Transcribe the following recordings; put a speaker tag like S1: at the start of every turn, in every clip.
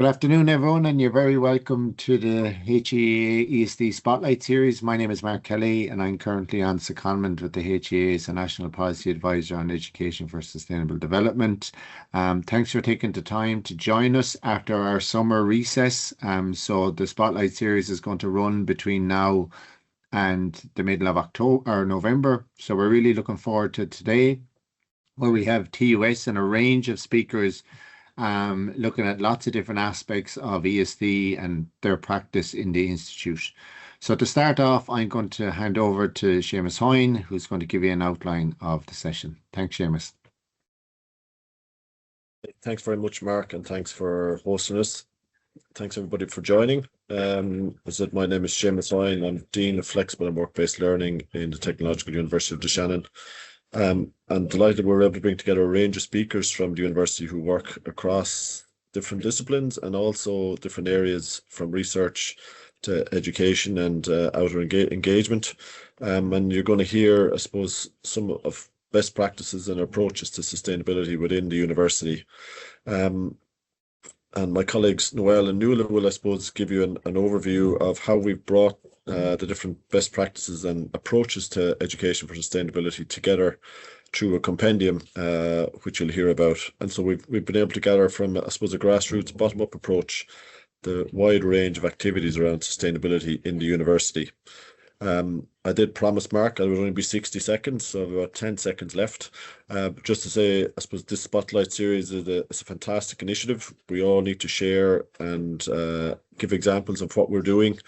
S1: afternoon, everyone, and you're very welcome to the HEA ESD Spotlight Series. My name is Mark Kelly, and I'm currently on secondment with the HEA as a National Policy Advisor on Education for Sustainable Development. Thanks for taking the time to join us after our summer recess. So the Spotlight Series is going to run between now and the middle of October or November. So we're really looking forward to today, where we have TUS and a range of speakers looking at lots of different aspects of ESD and their practice in the Institute. So to start off, I'm going to hand over to Seamus Hoyne, who's going to give you an outline of the session. Thanks, Seamus.
S2: Thanks very much, Mark, and thanks for hosting us. Thanks everybody for joining. As I said, my name is Seamus Hoyne. I'm Dean of Flexible and Work-Based Learning in the Technological University of the Shannon. I'm delighted we're able to bring together a range of speakers from the university who work across different disciplines and also different areas from research to education and outer engagement. And you're going to hear, I suppose, some of best practices and approaches to sustainability within the university. And my colleagues Nuala and Nuala will, I suppose, give you an overview of how we've brought the different best practices and approaches to education for sustainability together through a compendium, which you'll hear about. And so we've been able to gather from, I suppose, a grassroots bottom-up approach, the wide range of activities around sustainability in the university. I did promise Mark I would only be 60 seconds, so I've about 10 seconds left. Just to say, I suppose this Spotlight series is a fantastic initiative. We all need to share and give examples of what we're doing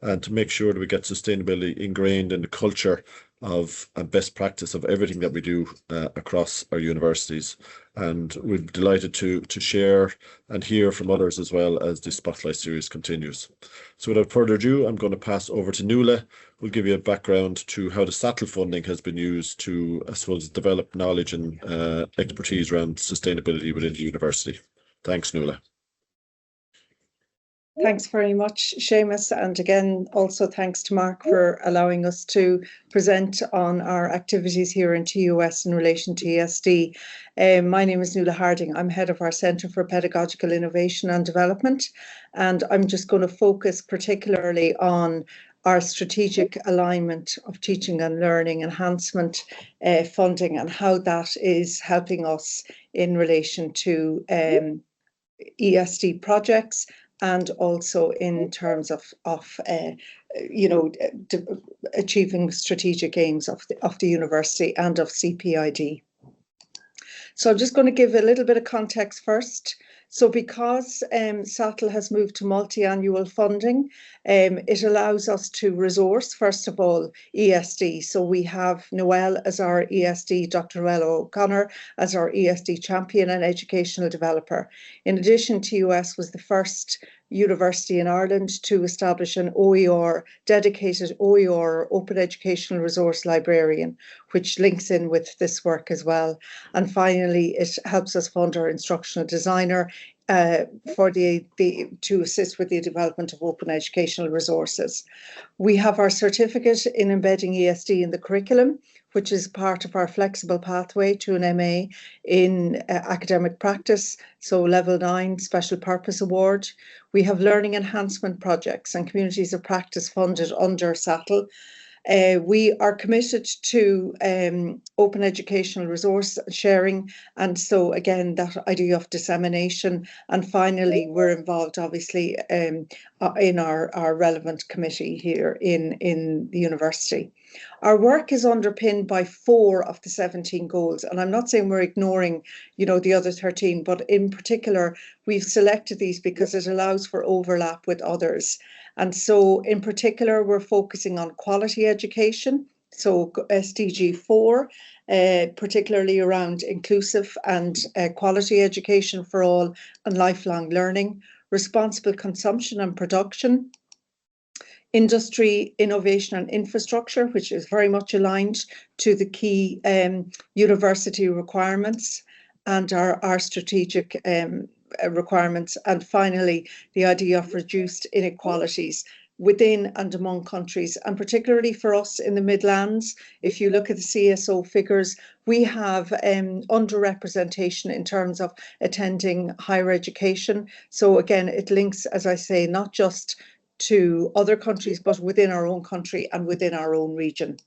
S2: and to make sure that we get sustainability ingrained in the culture of a best practice of everything that we do across our universities. And we're delighted to share and hear from others as well as the Spotlight series continues. So without further ado, I'm going to pass over to Nuala, who'll give you a background to how the SATLE funding has been used to, I suppose, develop knowledge and expertise around sustainability within the university. Thanks, Nuala.
S3: Thanks very much, Seamus, and again, also thanks to Mark for allowing us to present on our activities here in TUS in relation to ESD. My name is Nuala Harding. I'm head of our Centre for Pedagogical Innovation and Development, and I'm just going to focus particularly on our strategic alignment of teaching and learning enhancement funding and how that is helping us in relation to ESD projects, and also in terms of achieving strategic aims of the university and of CPID. So I'm just going to give a little bit of context first. So because SATLE has moved to multi-annual funding, it allows us to resource, first of all, ESD. So we have Noelle as our ESD, Dr. Noelle O'Connor as our ESD champion and educational developer. In addition, TUS was the first university in Ireland to establish an OER, dedicated OER, Open Educational Resource Librarian, which links in with this work as well. And finally, it helps us fund our instructional designer to assist with the development of open educational resources. We have our certificate in embedding ESD in the curriculum, which is part of our flexible pathway to an MA in academic practice, so level 9 special purpose award. We have learning enhancement projects and communities of practice funded under SATLE. We are committed to open educational resource sharing, and so again that idea of dissemination. And finally, we're involved obviously in our relevant committee here in the university. Our work is underpinned by 4 of the 17 goals, and I'm not saying we're ignoring, the other 13, but in particular, we've selected these because it allows for overlap with others. And so in particular, we're focusing on quality education, so SDG 4, particularly around inclusive and quality education for all and lifelong learning, responsible consumption and production, industry, innovation and infrastructure, which is very much aligned to the key university requirements and our strategic requirements. And finally, the idea of reduced inequalities within and among countries, and particularly for us in the Midlands. If you look at the CSO figures, we have underrepresentation in terms of attending higher education. So again, it links, as I say, not just to other countries, but within our own country and within our own region.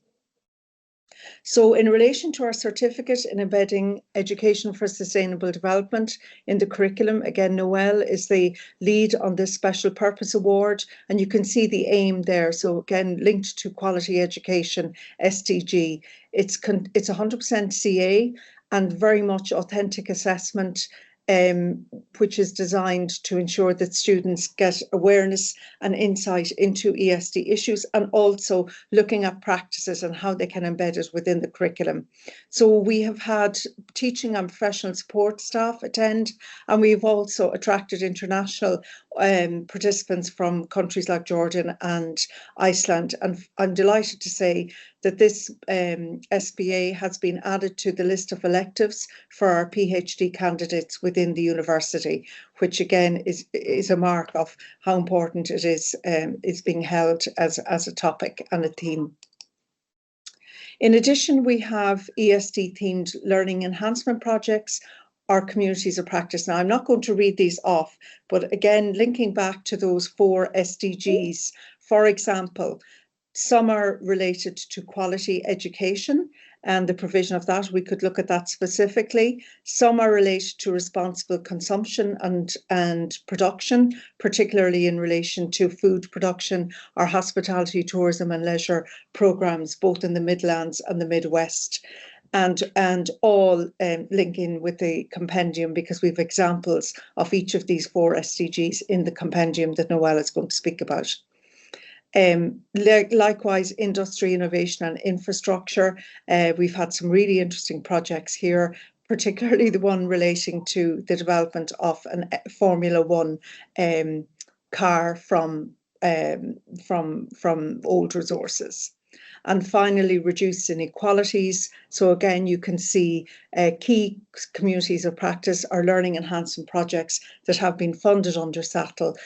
S3: So in relation to our certificate in embedding education for sustainable development in the curriculum, again, Noelle is the lead on this special purpose award, and you can see the aim there. So again, linked to quality education, SDG. It's 100% CA and very much authentic assessment, which is designed to ensure that students get awareness and insight into ESD issues, and also looking at practices and how they can embed it within the curriculum. So we have had teaching and professional support staff attend, and we've also attracted international participants from countries like Jordan and Iceland. And I'm delighted to say that this SPA has been added to the list of electives for our PhD candidates within the university, which again is a mark of how important it is being held as a topic and a theme. In addition, we have ESD themed learning enhancement projects, our communities of practice. Now, I'm not going to read these off, but again, linking back to those 4 SDGs, for example, some are related to quality education and the provision of that. We could look at that specifically. Some are related to responsible consumption and production, particularly in relation to food production, our hospitality, tourism and leisure programmes, both in the Midlands and the Midwest. And all link in with the compendium, because we have examples of each of these 4 SDGs in the compendium that Noelle is going to speak about. Likewise, industry, innovation and infrastructure. We've had some really interesting projects here, particularly the one relating to the development of a Formula One car from old resources. And finally, reduced inequalities. So again, you can see key communities of practice are learning enhancement projects that have been funded under SATLE,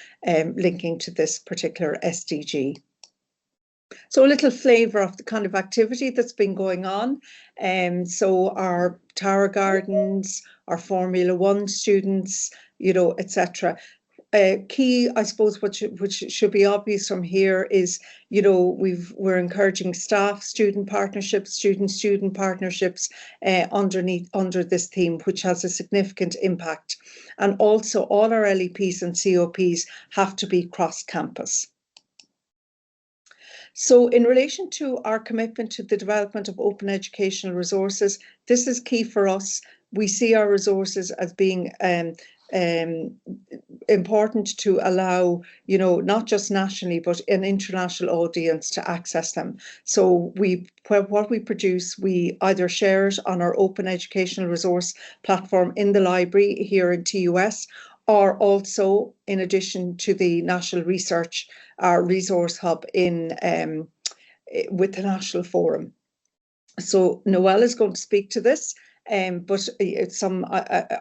S3: linking to this particular SDG. So a little flavour of the kind of activity that's been going on. So our Tower Gardens, our Formula One students, etc. Key, I suppose, which should be obvious from here is, we're encouraging staff student partnerships, student partnerships under this theme, which has a significant impact. And also all our LEPs and COPs have to be cross-campus. So in relation to our commitment to the development of open educational resources, this is key for us. We see our resources as being important to allow, not just nationally, but an international audience to access them. So what we produce, we either share it on our open educational resource platform in the library here in TUS, or also in addition to the National Research Resource Hub with the National Forum. So Noelle is going to speak to this, but it's some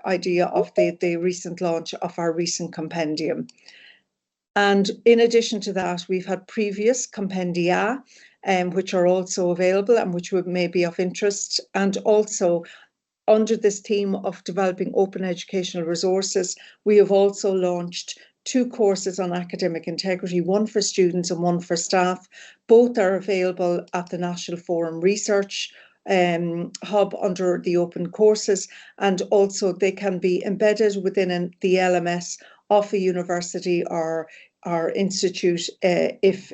S3: idea of the recent launch of our recent compendium. And in addition to that, we've had previous compendia, which are also available and which may be of interest. And also, under this theme of developing open educational resources, we have also launched 2 courses on academic integrity, one for students and one for staff. Both are available at the National Forum Research Hub under the open courses, and also they can be embedded within the LMS of a university or institute if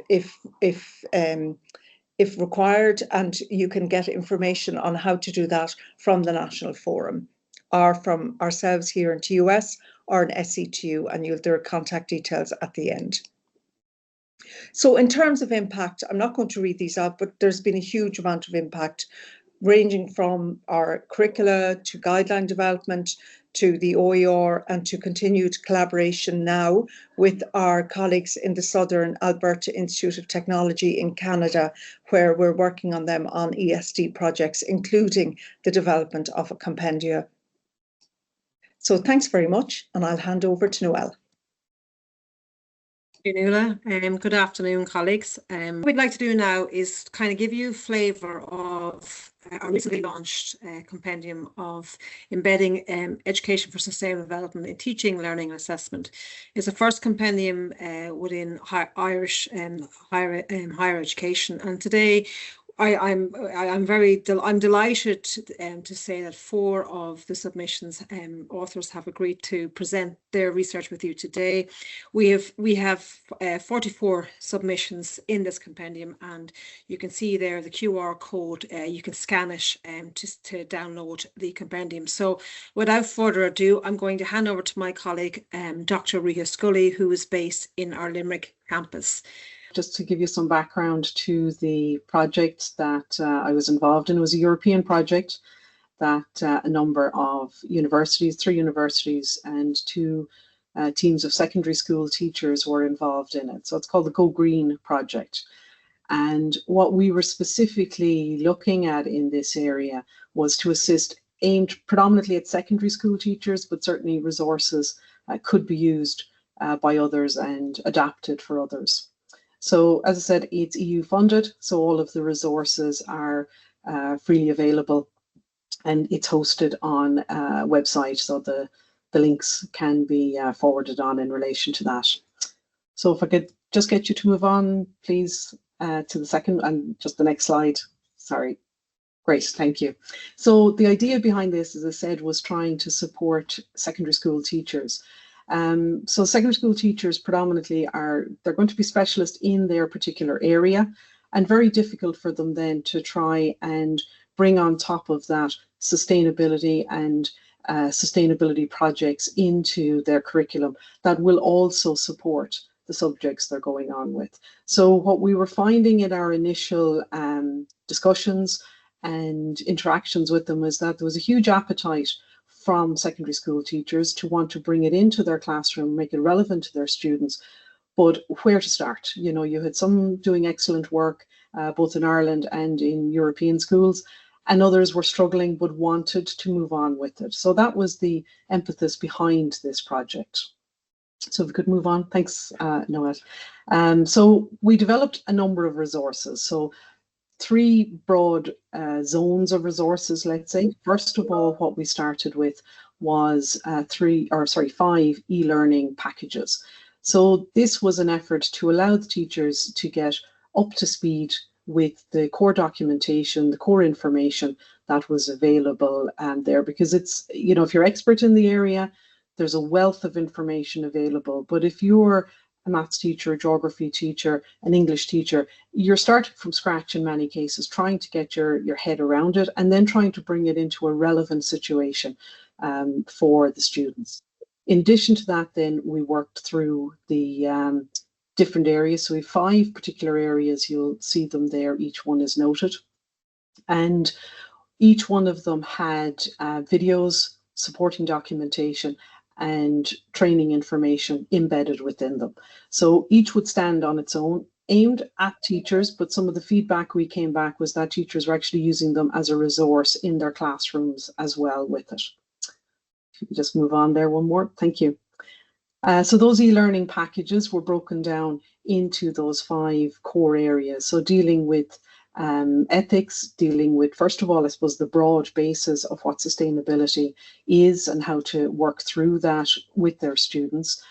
S3: required, and you can get information on how to do that from the National Forum or from ourselves here in TUS or in SETU, and there are contact details at the end. So in terms of impact, I'm not going to read these out, but there's been a huge amount of impact, ranging from our curricula to guideline development to the OER and to continued collaboration now with our colleagues in the Southern Alberta Institute of Technology in Canada, where we're working on them on ESD projects, including the development of a compendia. So thanks very much, and I'll hand over to Noelle.
S4: Nuala. Good afternoon, colleagues. What we'd like to do now is kind of give you a flavour of our recently launched compendium of embedding education for sustainable development in teaching, learning and assessment. It's the first compendium within Irish higher education, and today I'm delighted to say that 4 of the submissions authors have agreed to present their research with you today. We have 44 submissions in this compendium, and you can see there the QR code. You can scan it to download the compendium. So without further ado, I'm going to hand over to my colleague, Dr. Rita Scully, who is based in our Limerick campus.
S5: Just to give you some background to the project that I was involved in, it was a European project that a number of universities, 3 universities and 2 teams of secondary school teachers were involved in it. So it's called the Go Green project. And what we were specifically looking at in this area was to assist, aimed predominantly at secondary school teachers, but certainly resources could be used by others and adapted for others. So as I said, it's EU funded, so all of the resources are freely available, and it's hosted on a website, so the links can be forwarded on in relation to that. So if I could just get you to move on, please, to the second and just the next slide. Sorry. Great, thank you. So the idea behind this, as I said, was trying to support secondary school teachers. So secondary school teachers predominantly they're going to be specialists in their particular area, and very difficult for them then to try and bring on top of that sustainability and sustainability projects into their curriculum that will also support the subjects they're going on with. So what we were finding in our initial discussions and interactions with them is that there was a huge appetite from secondary school teachers to want to bring it into their classroom, make it relevant to their students, but where to start? You know, you had some doing excellent work, both in Ireland and in European schools, and others were struggling but wanted to move on with it. So that was the impetus behind this project. So if we could move on, thanks, Noel. So we developed a number of resources. So 3 broad zones of resources, let's say. First of all, what we started with was 5 e-learning packages. So this was an effort to allow the teachers to get up to speed with the core documentation, the core information that was available there, because it's, you know, if you're expert in the area, there's a wealth of information available. But if you're a maths teacher, a geography teacher, an English teacher, you're starting from scratch in many cases, trying to get your head around it and then trying to bring it into a relevant situation for the students. In addition to that, then we worked through the different areas. So we have 5 particular areas, you'll see them there, each one is noted. And each one of them had videos, supporting documentation, and training information embedded within them. So each would stand on its own, aimed at teachers, but some of the feedback we came back was that teachers were actually using them as a resource in their classrooms as well with it. If you could just move on there one more, thank you. So those e-learning packages were broken down into those 5 core areas. So dealing with ethics, dealing with, first of all, I suppose, the broad basis of what sustainability is and how to work through that with their students.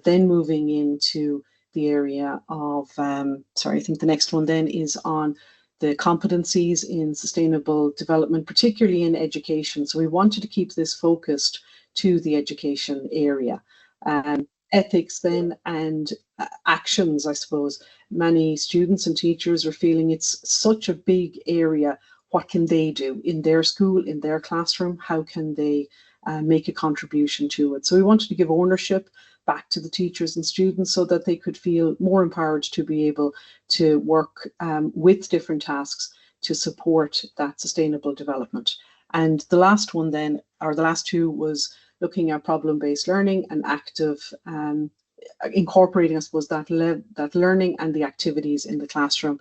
S5: Then moving into the area of, I think the next one then is on the competencies in sustainable development, particularly in education. So we wanted to keep this focused to the education area. Ethics then and actions, I suppose. Many students and teachers are feeling it's such a big area. What can they do in their school, in their classroom? How can they make a contribution to it? So we wanted to give ownership back to the teachers and students so that they could feel more empowered to be able to work with different tasks to support that sustainable development. And the last one then, or the last 2, was looking at problem-based learning and active incorporating, I suppose, that learning and the activities in the classroom,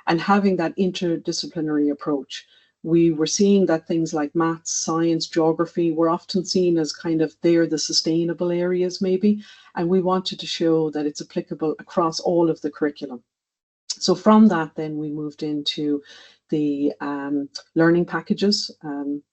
S5: and having that interdisciplinary approach we were seeing that things like maths, science, geography were often seen as kind of they're the sustainable areas maybe, and we wanted to show that it's applicable across all of the curriculum. So from that, then we moved into the learning packages.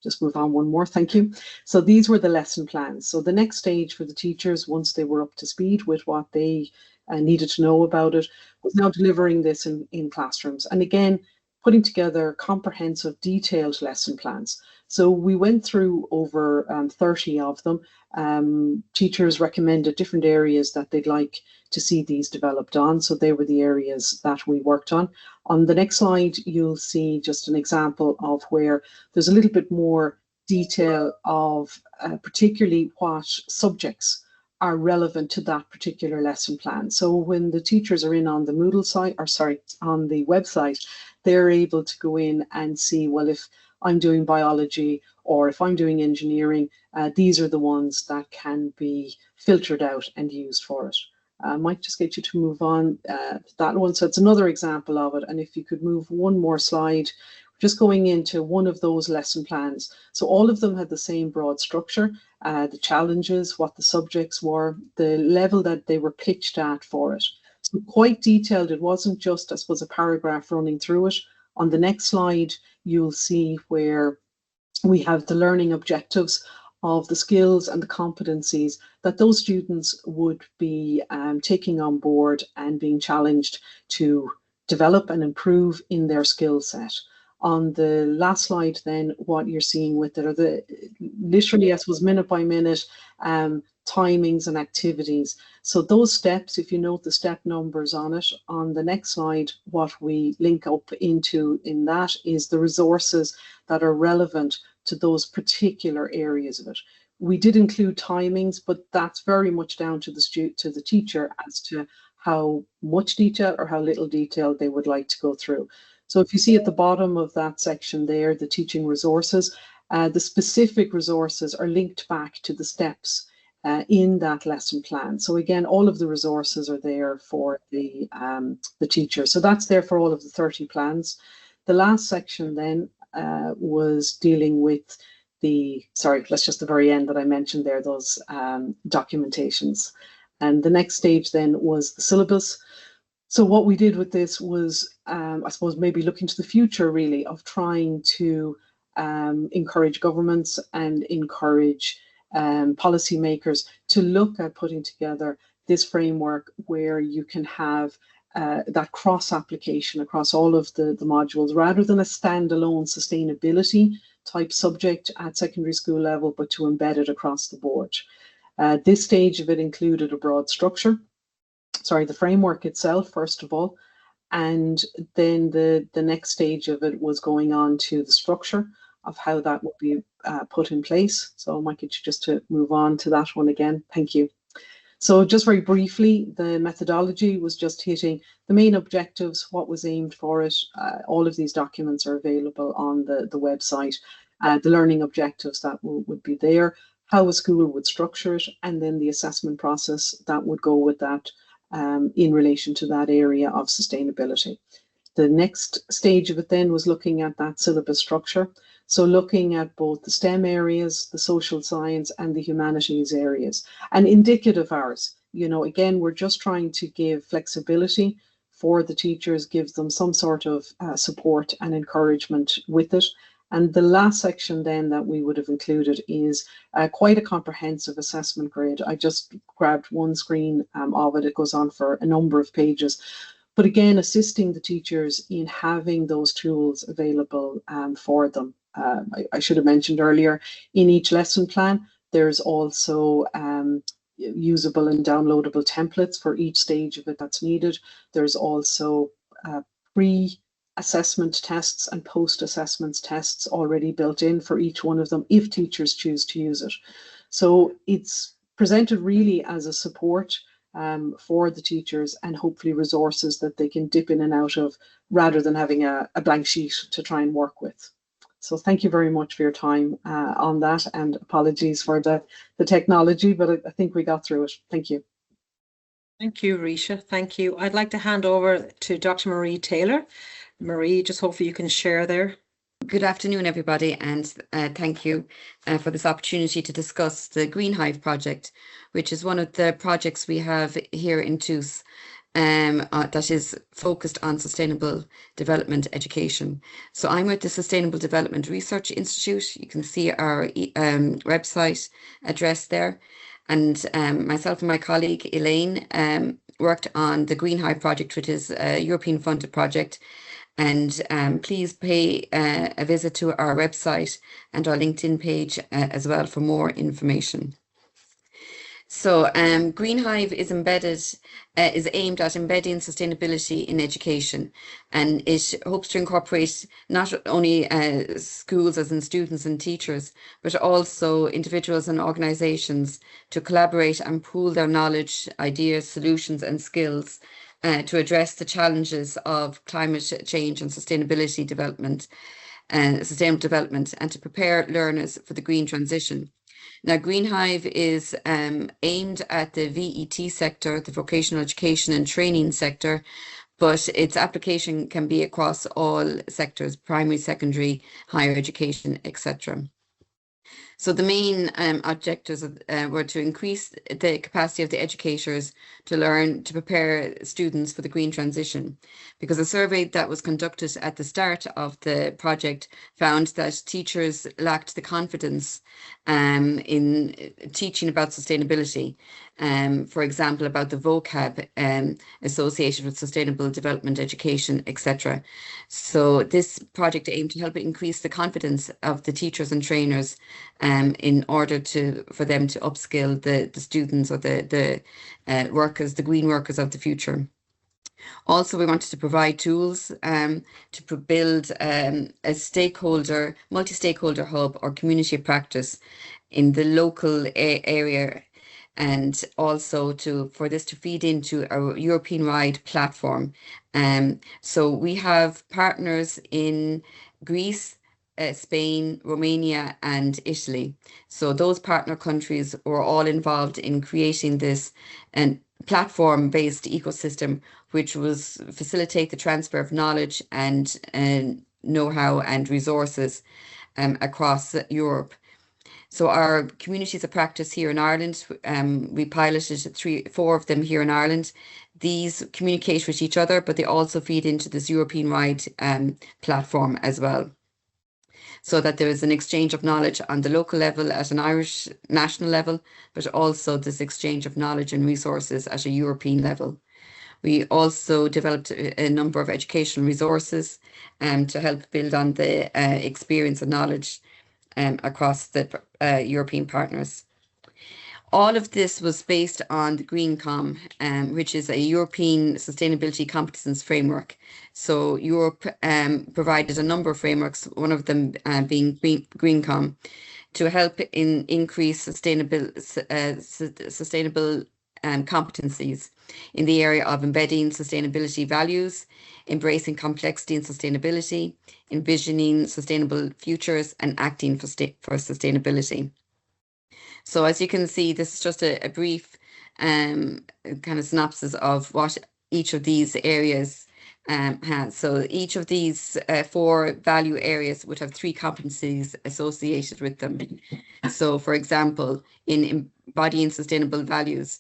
S5: Just move on one more, thank you. So these were the lesson plans. So the next stage for the teachers, once they were up to speed with what they needed to know about it, was now delivering this in classrooms. And again, putting together comprehensive, detailed lesson plans. So we went through over 30 of them. Teachers recommended different areas that they'd like to see these developed on. So they were the areas that we worked on. On the next slide, you'll see just an example of where there's a little bit more detail of particularly what subjects are relevant to that particular lesson plan. So when the teachers are in on the Moodle site, or sorry, on the website, they're able to go in and see, well, if I'm doing biology or if I'm doing engineering, these are the ones that can be filtered out and used for it. I might just get you to move on that one. So it's another example of it. And if you could move one more slide, just going into one of those lesson plans. So all of them had the same broad structure, the challenges, what the subjects were, the level that they were pitched at for it. So quite detailed. It wasn't just, I suppose, a paragraph running through it. On the next slide, you'll see where we have the learning objectives of the skills and the competencies that those students would be taking on board and being challenged to develop and improve in their skill set. On the last slide, then, what you're seeing with it are the literally, I suppose, minute by minute timings and activities. So those steps, if you note the step numbers on it, on the next slide, what we link up into in that is the resources that are relevant to those particular areas of it. We did include timings, but that's very much down to the teacher as to how much detail or how little detail they would like to go through. So if you see at the bottom of that section there, the teaching resources, the specific resources are linked back to the steps in that lesson plan. So again, all of the resources are there for the teacher. So that's there for all of the 30 plans. The last section then was dealing with the very end that I mentioned there, those documentations. And the next stage then was the syllabus. So what we did with this was, I suppose, maybe looking to the future really of trying to encourage governments and encourage policymakers to look at putting together this framework where you can have that cross-application across all of the modules rather than a standalone sustainability type subject at secondary school level, but to embed it across the board. This stage of it included a broad structure, the framework itself, first of all, and then the next stage of it was going on to the structure of how that would be put in place. So I might get you just to move on to that one again. Thank you. So just very briefly, the methodology was just hitting the main objectives, what was aimed for it. All of these documents are available on the website. The learning objectives that would be there, how a school would structure it, and then the assessment process that would go with that in relation to that area of sustainability. The next stage of it then was looking at that syllabus structure. So looking at both the STEM areas, the social science and the humanities areas, and indicative hours. You know, again, we're just trying to give flexibility for the teachers, give them some sort of support and encouragement with it. And the last section then that we would have included is quite a comprehensive assessment grid. I just grabbed one screen of it. It goes on for a number of pages. But again, assisting the teachers in having those tools available for them. I should have mentioned earlier, in each lesson plan, there's also usable and downloadable templates for each stage of it that's needed. There's also pre-assessment tests and post-assessment tests already built in for each one of them if teachers choose to use it. So it's presented really as a support for the teachers and hopefully resources that they can dip in and out of rather than having a blank sheet to try and work with. So thank you very much for your time on that, and apologies for the technology, but I think we got through it. Thank you.
S4: Thank you, Risha. Thank you. I'd like to hand over to Dr. Marie Taylor. Marie, just hopefully you can share there.
S6: Good afternoon, everybody, and thank you for this opportunity to discuss the Green Hive project, which is one of the projects we have here in Thurles that is focused on sustainable development education. So I'm with the Sustainable Development Research Institute. You can see our website address there. And myself and my colleague Elaine worked on the Green Hive project, which is a European funded project. And please pay a visit to our website and our LinkedIn page as well for more information. So Green Hive is aimed at embedding sustainability in education, and it hopes to incorporate not only schools as in students and teachers, but also individuals and organisations to collaborate and pool their knowledge, ideas, solutions and skills to address the challenges of climate change and sustainable development, and to prepare learners for the green transition. Now, Green Hive is aimed at the VET sector, the vocational education and training sector, but its application can be across all sectors, primary, secondary, higher education, etc. So the main objectives were to increase the capacity of the educators to learn to prepare students for the green transition, because a survey that was conducted at the start of the project found that teachers lacked the confidence in teaching about sustainability. For example, about the vocab associated with sustainable development education, etc. So this project aimed to help increase the confidence of the teachers and trainers in order for them to upskill the students or the workers, the green workers of the future. Also, we wanted to provide tools to build a multi-stakeholder hub or community of practice in the local area, and also for this to feed into a European-wide platform. So we have partners in Greece, Spain, Romania and Italy. So those partner countries were all involved in creating this platform-based ecosystem, which was facilitate the transfer of knowledge and know-how and resources across Europe. So our communities of practice here in Ireland, we piloted 4 of them here in Ireland. These communicate with each other, but they also feed into this European-wide platform as well, so that there is an exchange of knowledge on the local level at an Irish national level, but also this exchange of knowledge and resources at a European level. We also developed a number of educational resources to help build on the experience and knowledge across the European partners. All of this was based on the GreenCom, which is a European sustainability competence framework. So Europe provided a number of frameworks, one of them being GreenCom, to help increase sustainable competencies in the area of embedding sustainability values, embracing complexity and sustainability, envisioning sustainable futures, and acting for sustainability. So as you can see, this is just a brief kind of synopsis of what each of these areas has. So each of these 4 value areas would have 3 competencies associated with them. So for example, in embodying sustainable values,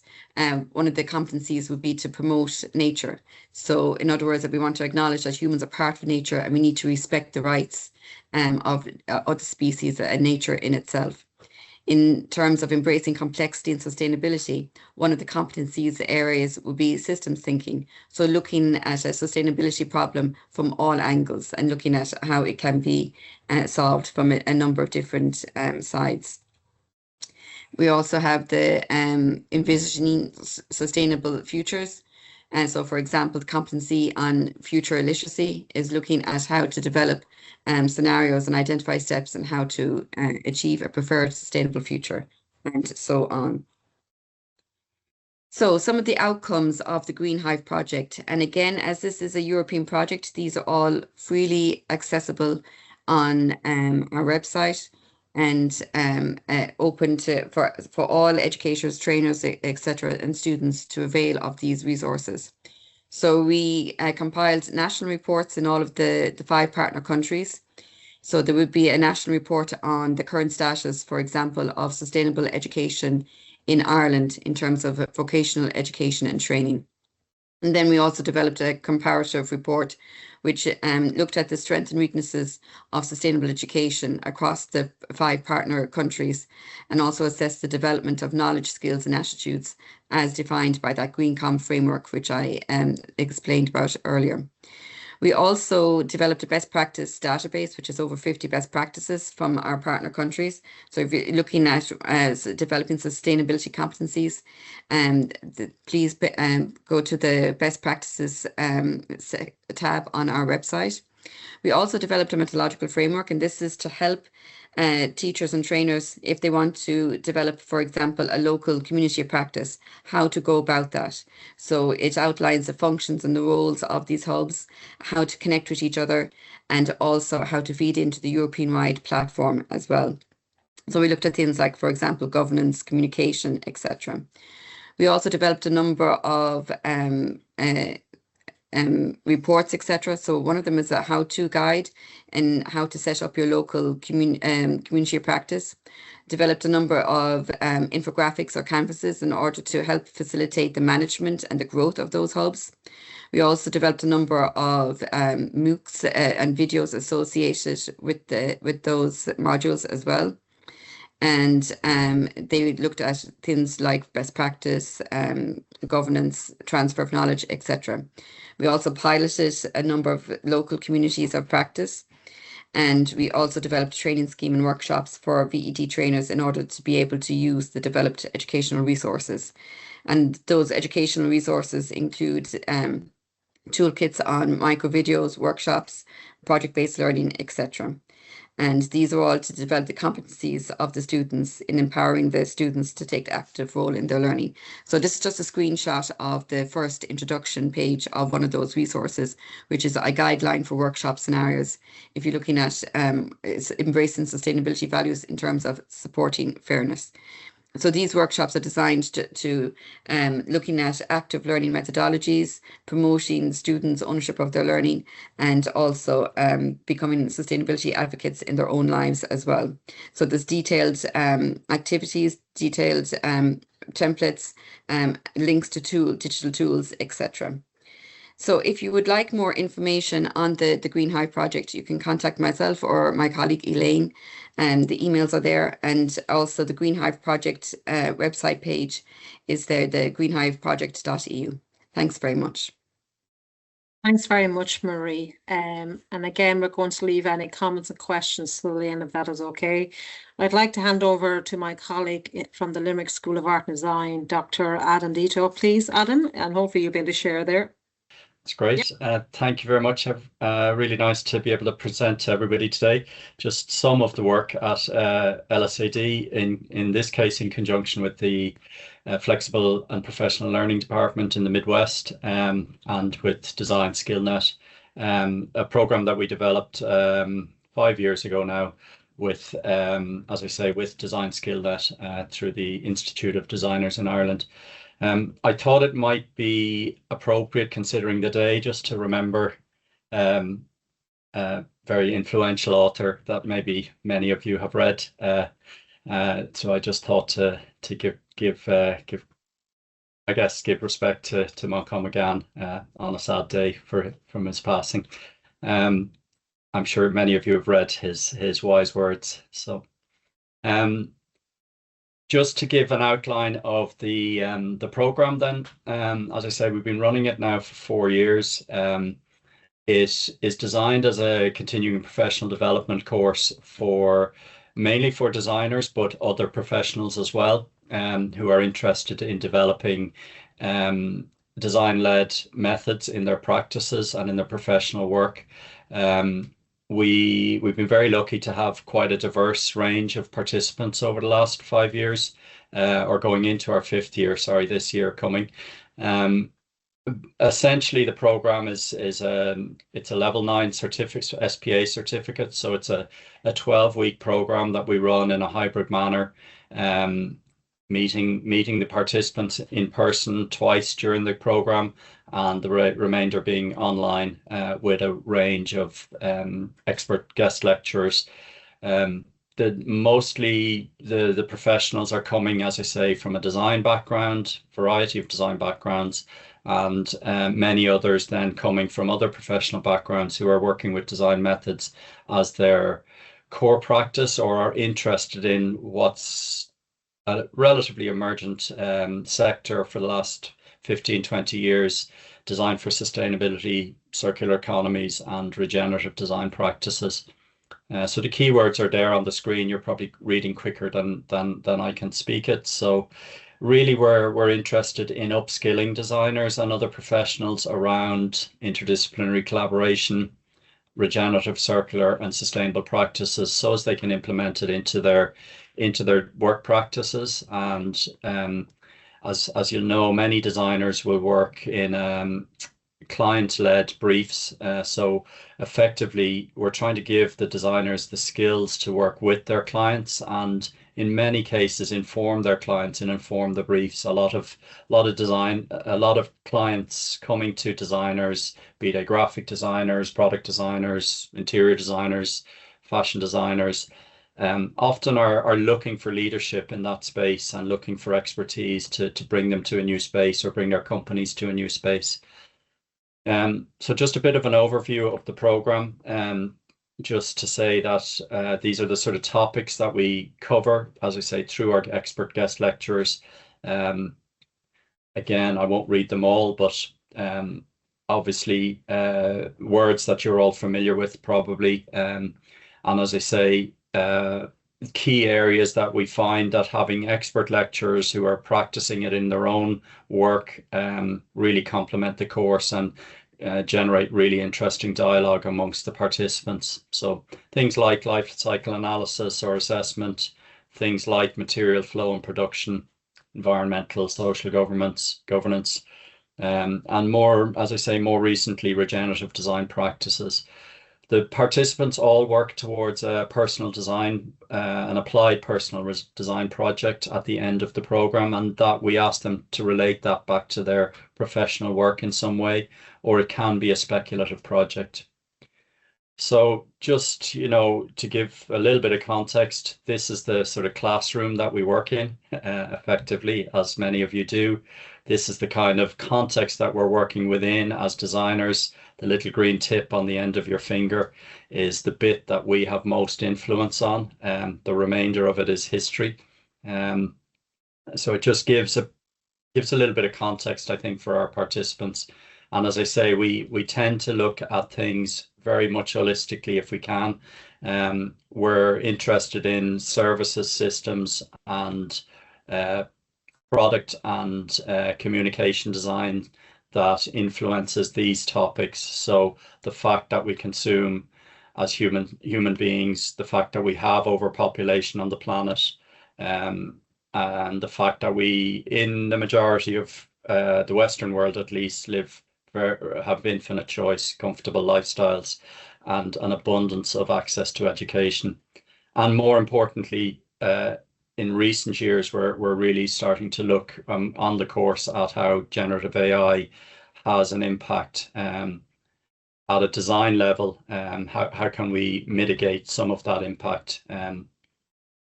S6: one of the competencies would be to promote nature. So in other words, that we want to acknowledge that humans are part of nature and we need to respect the rights of the species and nature in itself. In terms of embracing complexity and sustainability, one of the competencies areas would be systems thinking. So looking at a sustainability problem from all angles and looking at how it can be solved from a number of different sides. We also have the envisioning sustainable futures. And so, for example, the competency on future literacy is looking at how to develop scenarios and identify steps and how to achieve a preferred sustainable future, and so on. So some of the outcomes of the Green Hive project, and again, as this is a European project, these are all freely accessible on our website and open for all educators, trainers, etc., and students to avail of these resources. So we compiled national reports in all of the 5 partner countries. So there would be a national report on the current status, for example, of sustainable education in Ireland in terms of vocational education and training. And then we also developed a comparative report which looked at the strengths and weaknesses of sustainable education across the 5 partner countries, and also assessed the development of knowledge, skills and attitudes as defined by that GreenCom framework, which I explained about earlier. We also developed a best practice database, which is over 50 best practices from our partner countries. So if you're looking at developing sustainability competencies, please go to the best practices tab on our website. We also developed a methodological framework, and this is to help teachers and trainers, if they want to develop, for example, a local community of practice, how to go about that. So it outlines the functions and the roles of these hubs, how to connect with each other, and also how to feed into the European-wide platform as well. So we looked at things like, for example, governance, communication, etc. We also developed a number of reports, etc. So one of them is a how-to guide and how to set up your local community of practice. Developed a number of infographics or canvases in order to help facilitate the management and the growth of those hubs. We also developed a number of MOOCs and videos associated with those modules as well. And they looked at things like best practice, governance, transfer of knowledge, etc. We also piloted a number of local communities of practice, and we also developed a training scheme and workshops for VED trainers in order to be able to use the developed educational resources. And those educational resources include toolkits on micro videos, workshops, project-based learning, etc. And these are all to develop the competencies of the students in empowering the students to take active role in their learning. So this is just a screenshot of the first introduction page of one of those resources, which is a guideline for workshop scenarios. If you're looking at embracing sustainability values in terms of supporting fairness. So these workshops are designed to looking at active learning methodologies, promoting students' ownership of their learning, and also becoming sustainability advocates in their own lives as well. So there's detailed activities, detailed templates, links to digital tools, etc. So if you would like more information on the Green Hive project, you can contact myself or my colleague Elaine, and the emails are there. And also the Green Hive project website page is there, the greenhiveproject.eu. Thanks very much.
S4: Thanks very much, Marie. And again, we're going to leave any comments and questions till the end, if that is okay. I'd like to hand over to my colleague from the Limerick School of Art and Design, Dr. Adam Dito. Please, Adam, and hopefully you'll be able to share there.
S7: That's great. Thank you very much. Really nice to be able to present to everybody today. Just some of the work at LSAD, in this case in conjunction with the Flexible and Professional Learning Department in the Midwest, and with Design SkillNet, a program that we developed 5 years ago now with, as I say, with Design SkillNet through the Institute of Designers in Ireland. I thought it might be appropriate, considering the day, just to remember a very influential author that maybe many of you have read. So I just thought to give respect to Malcolm McGann on a sad day from his passing. I'm sure many of you have read his wise words. So. Just to give an outline of the program, then, as I say, we've been running it now for 4 years. It is designed as a continuing professional development course mainly for designers, but other professionals as well, who are interested in developing design-led methods in their practices and in their professional work. We've been very lucky to have quite a diverse range of participants over the last 5 years, or going into our 5th year, this year coming. Essentially, the program it's a level 9 certificate, SPA certificate. So it's a 12-week program that we run in a hybrid manner, meeting the participants in person twice during the program, and the remainder being online with a range of expert guest lecturers. Mostly the professionals are coming, as I say, from a design background, variety of design backgrounds, and many others then coming from other professional backgrounds who are working with design methods as their core practice, or are interested in what's a relatively emergent sector for the last 15, 20 years, design for sustainability, circular economies, and regenerative design practices. So the keywords are there on the screen. You're probably reading quicker than I can speak it. So really we're interested in upskilling designers and other professionals around interdisciplinary collaboration, regenerative, circular, and sustainable practices, so as they can implement it into their work practices. And as you'll know, many designers will work in client-led briefs. So effectively, we're trying to give the designers the skills to work with their clients, and in many cases inform their clients and inform the briefs. A lot of clients coming to designers, be they graphic designers, product designers, interior designers, fashion designers, often are looking for leadership in that space and looking for expertise to bring them to a new space or bring their companies to a new space. So just a bit of an overview of the program, just to say that these are the sort of topics that we cover, as I say, through our expert guest lecturers. Again, I won't read them all, but obviously words that you're all familiar with probably. And as I say, key areas that we find that having expert lecturers who are practicing it in their own work really complement the course and generate really interesting dialogue amongst the participants. So things like life cycle analysis or assessment, things like material flow and production, environmental, social governance, and more, as I say, more recently, regenerative design practices. The participants all work towards a personal design, an applied personal design project at the end of the program, and that we ask them to relate that back to their professional work in some way, or it can be a speculative project. So just, to give a little bit of context, this is the sort of classroom that we work in, effectively, as many of you do. This is the kind of context that we're working within as designers. The little green tip on the end of your finger is the bit that we have most influence on. The remainder of it is history. So it just gives a little bit of context, I think, for our participants. And as I say, we tend to look at things very much holistically if we can. We're interested in services, systems, and product and communication design that influences these topics. So the fact that we consume as human beings, the fact that we have overpopulation on the planet, and the fact that we, in the majority of the Western world at least, have infinite choice, comfortable lifestyles, and an abundance of access to education. And more importantly, in recent years, we're really starting to look on the course at how generative AI has an impact at a design level. How can we mitigate some of that impact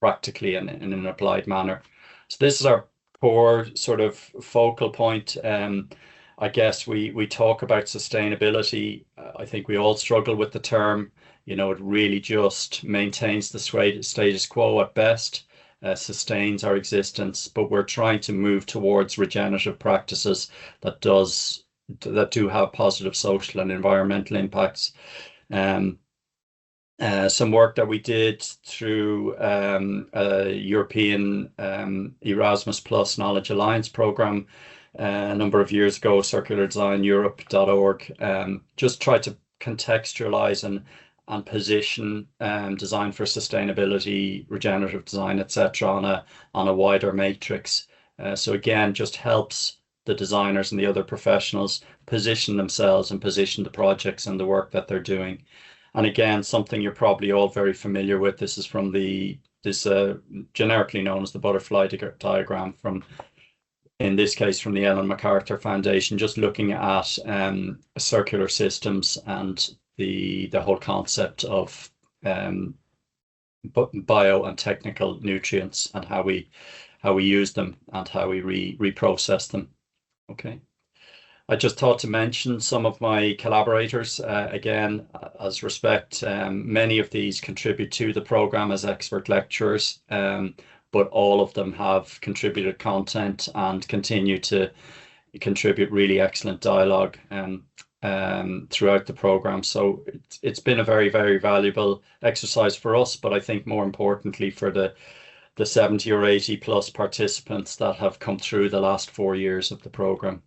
S7: practically and in an applied manner? So this is our core sort of focal point. I guess we talk about sustainability. I think we all struggle with the term. It really just maintains the status quo at best, sustains our existence, but we're trying to move towards regenerative practices that do have positive social and environmental impacts. Some work that we did through a European Erasmus Plus Knowledge Alliance program a number of years ago, circulardesigneurope.org, just tried to contextualize and position design for sustainability, regenerative design, etc., on a wider matrix. So again, just helps the designers and the other professionals position themselves and position the projects and the work that they're doing. And again, something you're probably all very familiar with. This is from the this generically known as the butterfly diagram from, in this case, from the Ellen MacArthur Foundation, just looking at circular systems and the whole concept of bio and technical nutrients and how we use them and how we reprocess them. Okay. I just thought to mention some of my collaborators, again, as respect, many of these contribute to the program as expert lecturers, but all of them have contributed content and continue to contribute really excellent dialogue throughout the program. So it's been a very, very valuable exercise for us, but I think more importantly for the 70 or 80 plus participants that have come through the last 4 years of the program.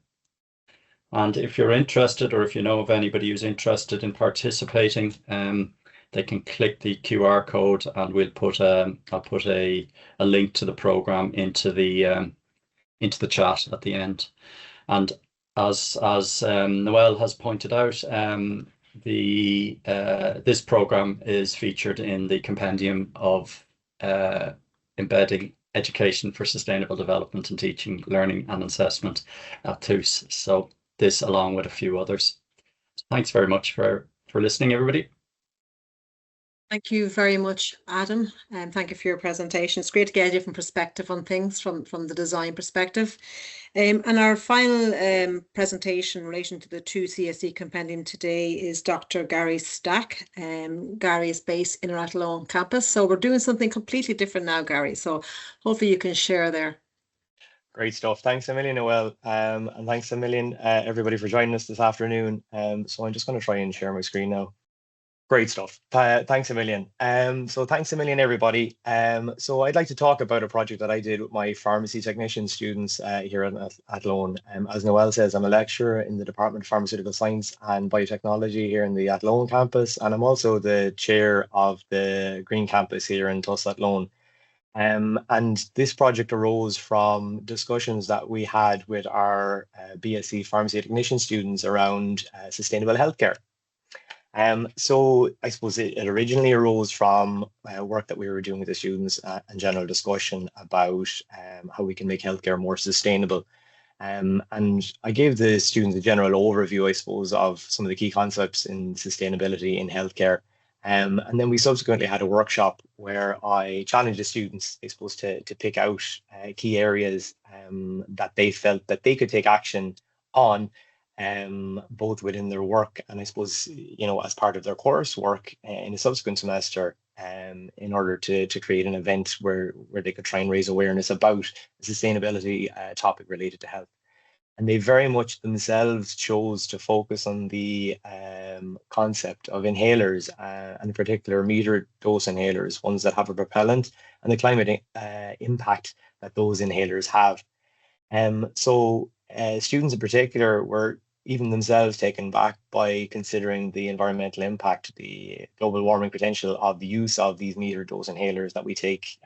S7: And if you're interested, or if you know of anybody who's interested in participating, they can click the QR code, and we'll put I'll put a link to the program into the chat at the end. And as Noelle has pointed out, this program is featured in the compendium of embedding education for sustainable development and teaching, learning and assessment at Thurles. So this along with a few others. Thanks very much for listening, everybody.
S4: Thank you very much, Adam, and thank you for your presentation. It's great to get a different perspective on things from the design perspective. And our final presentation in relation to the 2 CSE compendium today is Dr. Gary Stack. Gary is based in our Athlone campus, so we're doing something completely different now, Gary. So hopefully you can share there.
S8: Great stuff. Thanks a million, Noelle, and thanks a million, everybody, for joining us this afternoon. So I'm just going to try and share my screen now. Great stuff. Thanks a million. So thanks a million, everybody. So I'd like to talk about a project that I did with my pharmacy technician students here at Athlone. As Noelle says, I'm a lecturer in the Department of Pharmaceutical Science and Biotechnology here in the Athlone campus, and I'm also the chair of the Green Campus here in Thurles Athlone. And this project arose from discussions that we had with our BSc pharmacy technician students around sustainable healthcare. So I suppose it originally arose from work that we were doing with the students and general discussion about how we can make healthcare more sustainable. And I gave the students a general overview, I suppose, of some of the key concepts in sustainability in healthcare. And then we subsequently had a workshop where I challenged the students, I suppose, to pick out key areas that they felt that they could take action on, both within their work and I suppose, you know, as part of their coursework in a subsequent semester, in order to create an event where they could try and raise awareness about a sustainability topic related to health. And they very much themselves chose to focus on the concept of inhalers, and in particular metered dose inhalers, ones that have a propellant, and the climate impact that those inhalers have. So students in particular were even themselves taken back by considering the environmental impact, the global warming potential of the use of these metered dose inhalers that we take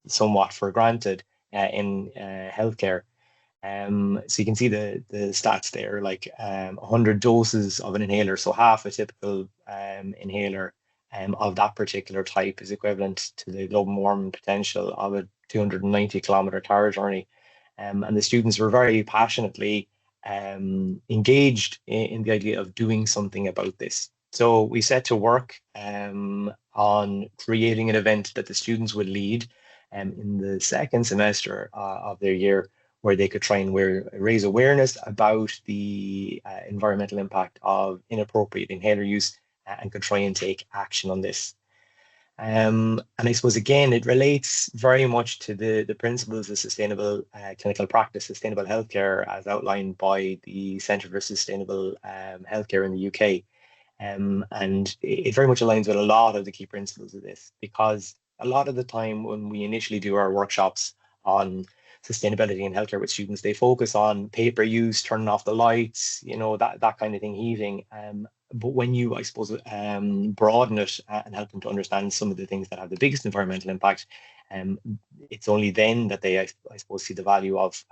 S8: somewhat for granted in healthcare. So you can see the stats there, like 100 doses of an inhaler, so half a typical inhaler of that particular type is equivalent to the global warming potential of a 290-kilometer car journey. And the students were very passionately engaged in the idea of doing something about this. So we set to work on creating an event that the students would lead in the second semester of their year, where they could try and raise awareness about the environmental impact of inappropriate inhaler use and could try and take action on this. And I suppose, again, it relates very much to the principles of sustainable clinical practice, sustainable healthcare, as outlined by the Centre for Sustainable Healthcare in the UK. And it very much aligns with a lot of the key principles of this, because a lot of the time when we initially do our workshops on sustainability in healthcare with students, they focus on paper use, turning off the lights, you know, that kind of thing, heating. But when you, I suppose, broaden it and help them to understand some of the things that have the biggest environmental impact, it's only then that they, I suppose, see the value of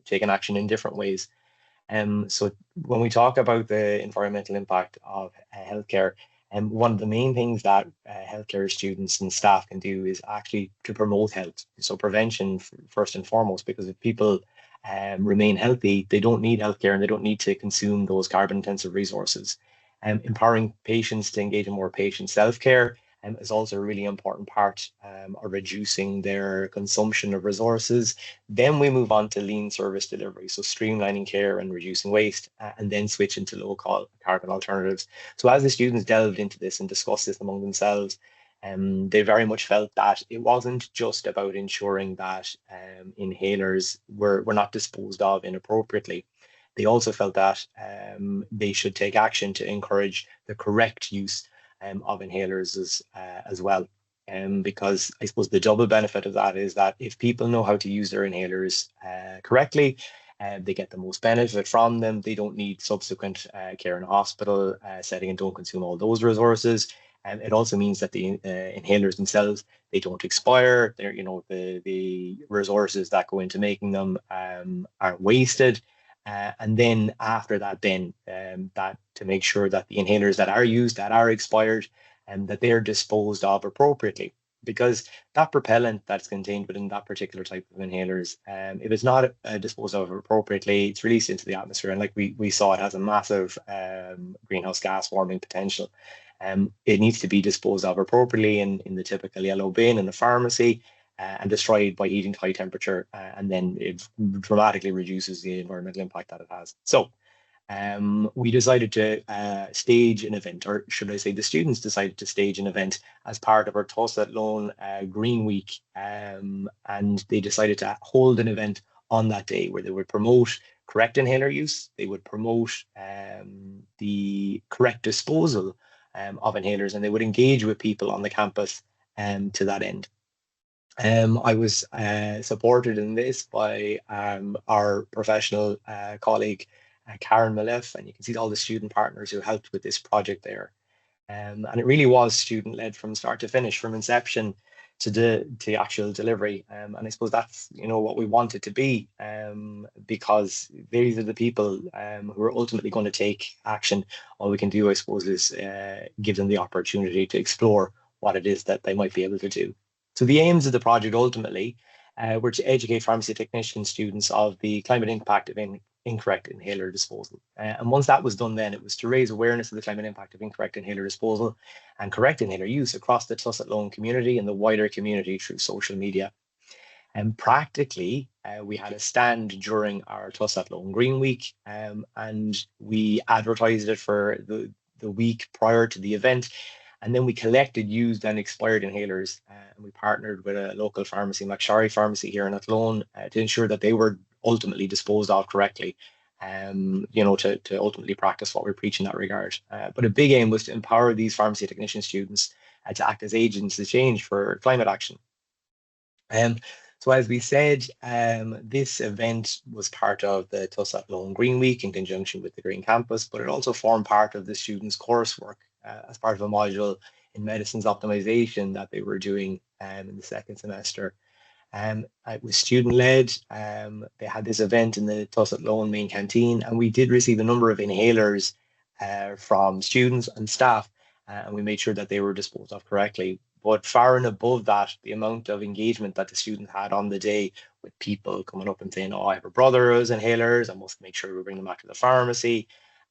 S8: taking action in different ways. So when we talk about the environmental impact of healthcare, And one of the main things that healthcare students and staff can do is actually to promote health. So prevention first and foremost, because if people remain healthy, they don't need healthcare and they don't need to consume those carbon-intensive resources. Empowering patients to engage in more patient self-care is also a really important part of reducing their consumption of resources. Then we move on to lean service delivery, so streamlining care and reducing waste, and then switch into low carbon alternatives. So as the students delved into this and discussed this among themselves, they very much felt that it wasn't just about ensuring that inhalers were not disposed of inappropriately. They also felt that they should take action to encourage the correct use of inhalers as well. Because I suppose the double benefit of that is that if people know how to use their inhalers correctly, they get the most benefit from them. They don't need subsequent care in a hospital setting and don't consume all those resources. It also means that the inhalers themselves, they don't expire. They're, the resources that go into making them aren't wasted. And then after that, that to make sure that the inhalers that are used, that are expired, and that they're disposed of appropriately, because that propellant that's contained within that particular type of inhalers, if it's not disposed of appropriately, it's released into the atmosphere, and like we saw, it has a massive greenhouse gas warming potential. It needs to be disposed of appropriately in the typical yellow bin in the pharmacy, and destroyed by heating to high temperature, and then it dramatically reduces the environmental impact that it has. So we decided to stage an event, or should I say the students decided to stage an event as part of our Athlone Green Week, and they decided to hold an event on that day where they would promote correct inhaler use, they would promote the correct disposal of inhalers, and they would engage with people on the campus to that end. I was supported in this by our professional colleague, Karen Malef, and you can see all the student partners who helped with this project there. And it really was student-led from start to finish, from inception to the actual delivery. And I suppose that's what we want it to be, because these are the people who are ultimately going to take action. All we can do, I suppose, is give them the opportunity to explore what it is that they might be able to do. So the aims of the project ultimately were to educate pharmacy technician students of the climate impact of incorrect inhaler disposal. And once that was done, then it was to raise awareness of the climate impact of incorrect inhaler disposal and correct inhaler use across the Athlone community and the wider community through social media. And practically, we had a stand during our Athlone Green Week, and we advertised it for the week prior to the event. And then we collected used and expired inhalers, and we partnered with a local pharmacy, McSharry Pharmacy here in Athlone, to ensure that they were ultimately disposed of correctly, to ultimately practice what we preach in that regard. But a big aim was to empower these pharmacy technician students to act as agents of change for climate action. So as we said, this event was part of the Athlone Green Week in conjunction with the Green Campus, but it also formed part of the students' coursework as part of a module in medicines optimization that they were doing in the second semester. It was student-led. They had this event in the Athlone main canteen, and we did receive a number of inhalers from students and staff, and we made sure that they were disposed of correctly. But far and above that, the amount of engagement that the students had on the day, with people coming up and saying, "Oh, I have a brother who has inhalers, I must make sure we bring them back to the pharmacy,"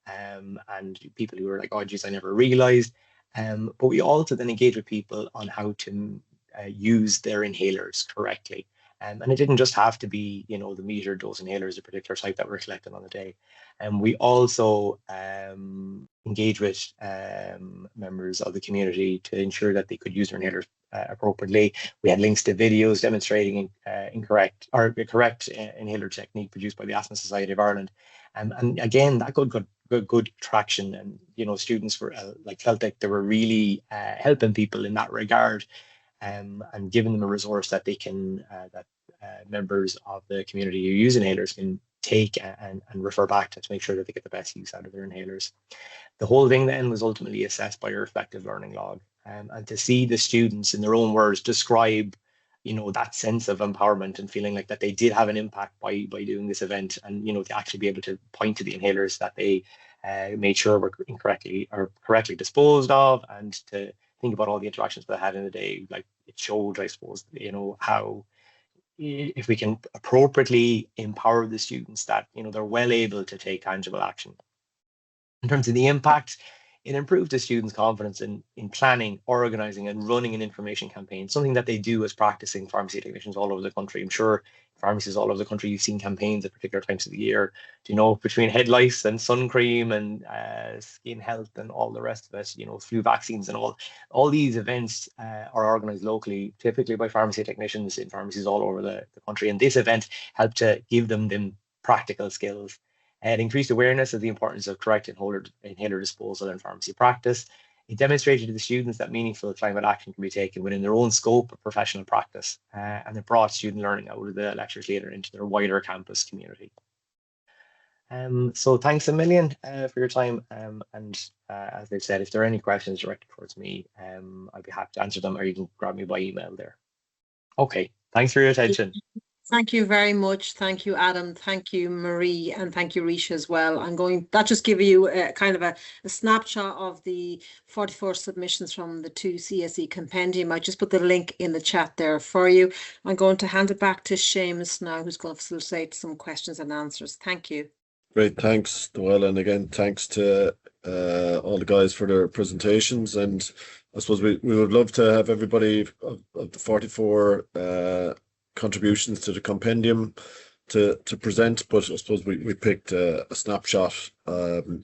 S8: and people who were like, "Oh, geez, I never realized." But we also then engage with people on how to use their inhalers correctly. And it didn't just have to be, the metered dose inhalers, a particular type that were collected on the day. And we also engage with members of the community to ensure that they could use their inhalers appropriately. We had links to videos demonstrating correct inhaler technique produced by the Asthma Society of Ireland. And again, that good traction, and students were felt like they were really helping people in that regard, and giving them a resource that they can that members of the community who use inhalers can take and refer back to make sure that they get the best use out of their inhalers. The whole thing then was ultimately assessed by a reflective learning log, and to see the students in their own words describe that sense of empowerment and feeling like that they did have an impact by doing this event, and to actually be able to point to the inhalers that they made sure we're correctly disposed of, and to think about all the interactions that I had in the day. Like, it showed, I suppose, how if we can appropriately empower the students, that they're well able to take tangible action. In terms of the impact, it improved the students' confidence in planning, organizing, and running an information campaign, something that they do as practicing pharmacy technicians all over the country. I'm sure pharmacies all over the country, you've seen campaigns at particular times of the year, between head lice and sun cream and skin health and all the rest of it, flu vaccines and all these events are organized locally, typically by pharmacy technicians in pharmacies all over the country. And this event helped to give them practical skills. It increased awareness of the importance of correct inhaler disposal in pharmacy practice. It demonstrated to the students that meaningful climate action can be taken within their own scope of professional practice, and it brought student learning out of the lecture theatre into their wider campus community. So thanks a million for your time, and as they've said, if there are any questions directed towards me, I'd be happy to answer them, or you can grab me by email there. Okay, thanks for your attention.
S4: Thank you very much. Thank you, Adam. Thank you, Marie, and thank you, Risha, as well. That just give you a kind of a snapshot of the 44 submissions from the 2 CSE compendium. I just put the link in the chat there for you. I'm going to hand it back to Seamus now, who's going to facilitate some questions and answers. Thank you.
S2: Great, thanks, Nuala, and again, thanks to all the guys for their presentations. And I suppose we would love to have everybody of the 44 contributions to the compendium to present, but I suppose we picked a snapshot, and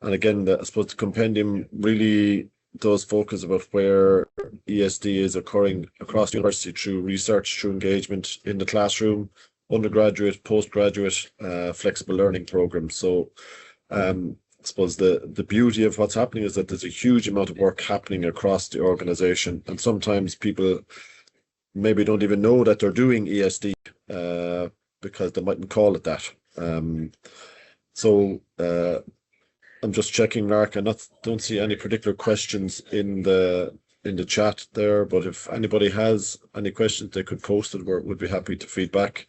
S2: again, I suppose the compendium really does focus about where ESD is occurring across the university through research, through engagement in the classroom, undergraduate, postgraduate, flexible learning programs. So I suppose the beauty of what's happening is that there's a huge amount of work happening across the organization, and sometimes people maybe don't even know that they're doing ESD because they mightn't call it that. So I'm just checking, Mark. I don't see any particular questions in the chat there, but if anybody has any questions, they could post it. We'd be happy to feedback.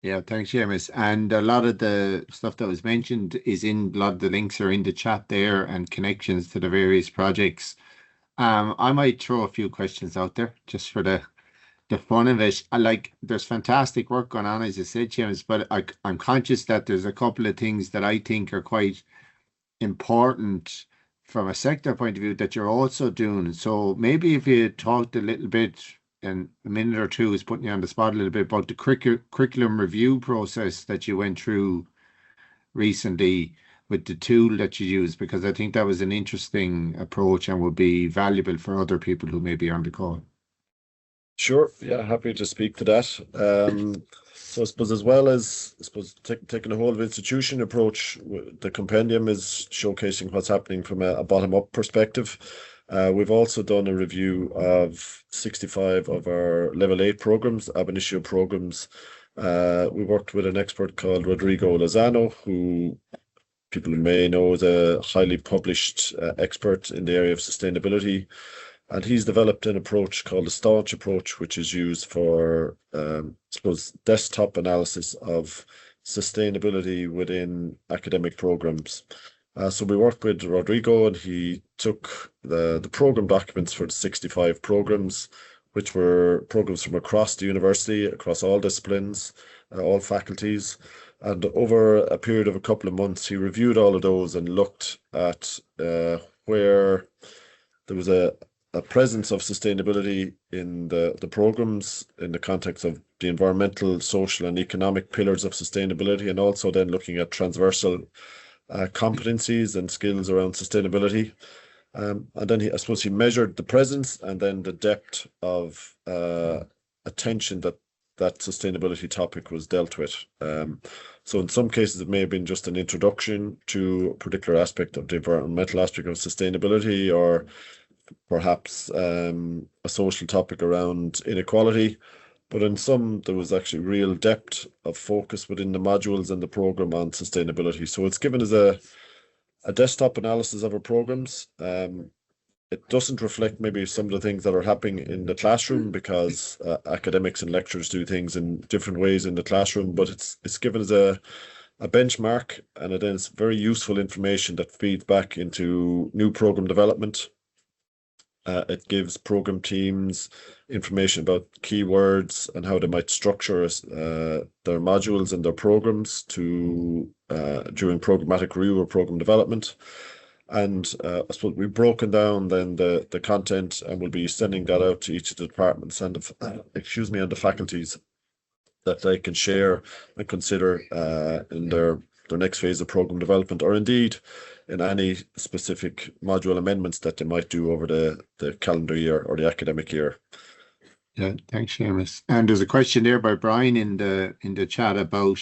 S1: Yeah, thanks, Seamus. And a lot of the stuff that was mentioned is a lot of the links are in the chat there, and connections to the various projects. I might throw a few questions out there just for the fun of it. There's fantastic work going on, as I said, Seamus, but I'm conscious that there's a couple of things that I think are quite important from a sector point of view that you're also doing. So maybe if you talked a little bit, and a minute or two is putting you on the spot a little bit, about the curriculum review process that you went through recently with the tool that you use, because I think that was an interesting approach and would be valuable for other people who may be on the call.
S2: Sure, yeah, happy to speak to that. So I suppose, as well as taking a whole of institution approach, the compendium is showcasing what's happening from a bottom-up perspective. We've also done a review of 65 of our level 8 programs, ab initio programs. We worked with an expert called Rodrigo Lozano, who people may know is a highly published expert in the area of sustainability. And he's developed an approach called the Staunch approach, which is used for, I suppose, desktop analysis of sustainability within academic programs. So we worked with Rodrigo, and he took the program documents for the 65 programs, which were programs from across the university, across all disciplines, all faculties. And over a period of a couple of months, he reviewed all of those and looked at where there was a presence of sustainability in the programs in the context of the environmental, social and economic pillars of sustainability, and also then looking at transversal competencies and skills around sustainability. And then I suppose he measured the presence and then the depth of attention that sustainability topic was dealt with. So in some cases, it may have been just an introduction to a particular aspect of the environmental aspect of sustainability, or perhaps a social topic around inequality. But in some, there was actually real depth of focus within the modules and the program on sustainability. So it's given us a desktop analysis of our programs. It doesn't reflect maybe some of the things that are happening in the classroom, because academics and lecturers do things in different ways in the classroom, but it's given us a a benchmark, and it is very useful information that feeds back into new program development. It gives program teams information about keywords and how they might structure their modules and their programs to during programmatic review or program development. And I suppose we've broken down then the content, and we'll be sending that out to each of the departments and and the faculties, that they can share and consider in their next phase of program development, or indeed in any specific module amendments that they might do over the calendar year or the academic year.
S1: Yeah, thanks, Seamus. And there's a question there by Brian in the chat about,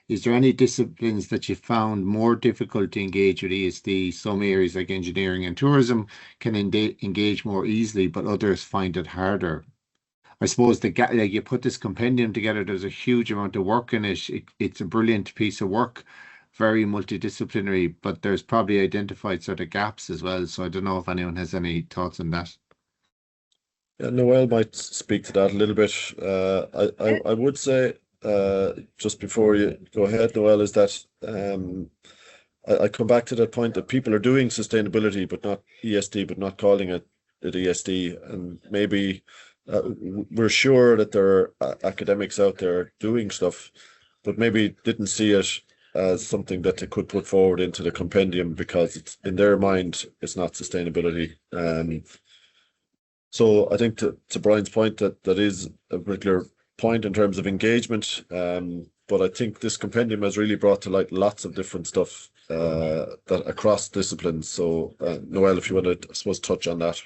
S1: is there any disciplines that you found more difficult to engage with ESD? Some areas like engineering and tourism can engage more easily, but others find it harder. I suppose like you put this compendium together, there's a huge amount of work in it. It's a brilliant piece of work, very multidisciplinary, but there's probably identified sort of gaps as well. So I don't know if anyone has any thoughts on that.
S2: Yeah, Noel might speak to that a little bit. I would say, just before you go ahead, Noel, is that I come back to that point that people are doing sustainability, but not ESD, but not calling it ESD. And maybe we're sure that there are academics out there doing stuff, but maybe didn't see it as something that they could put forward into the compendium because it's, in their mind, it's not sustainability. So I think to Brian's point, that is a particular point in terms of engagement. But I think this compendium has really brought to light lots of different stuff that across disciplines. So Noel, if you want to, I suppose, touch on that.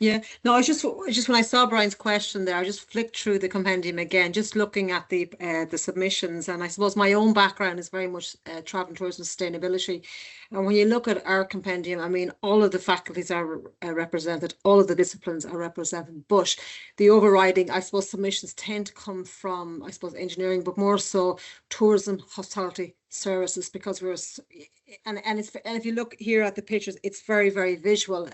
S4: Yeah, no, I just when I saw Brian's question there, I just flicked through the compendium again, just looking at the submissions, and I suppose my own background is very much travel and tourism sustainability. And when you look at our compendium, I mean, all of the faculties are represented, all of the disciplines are represented, but the overriding, I suppose, submissions tend to come from, I suppose, engineering, but more so tourism, hospitality, services, because we're and if you look here at the pictures, it's very, very visual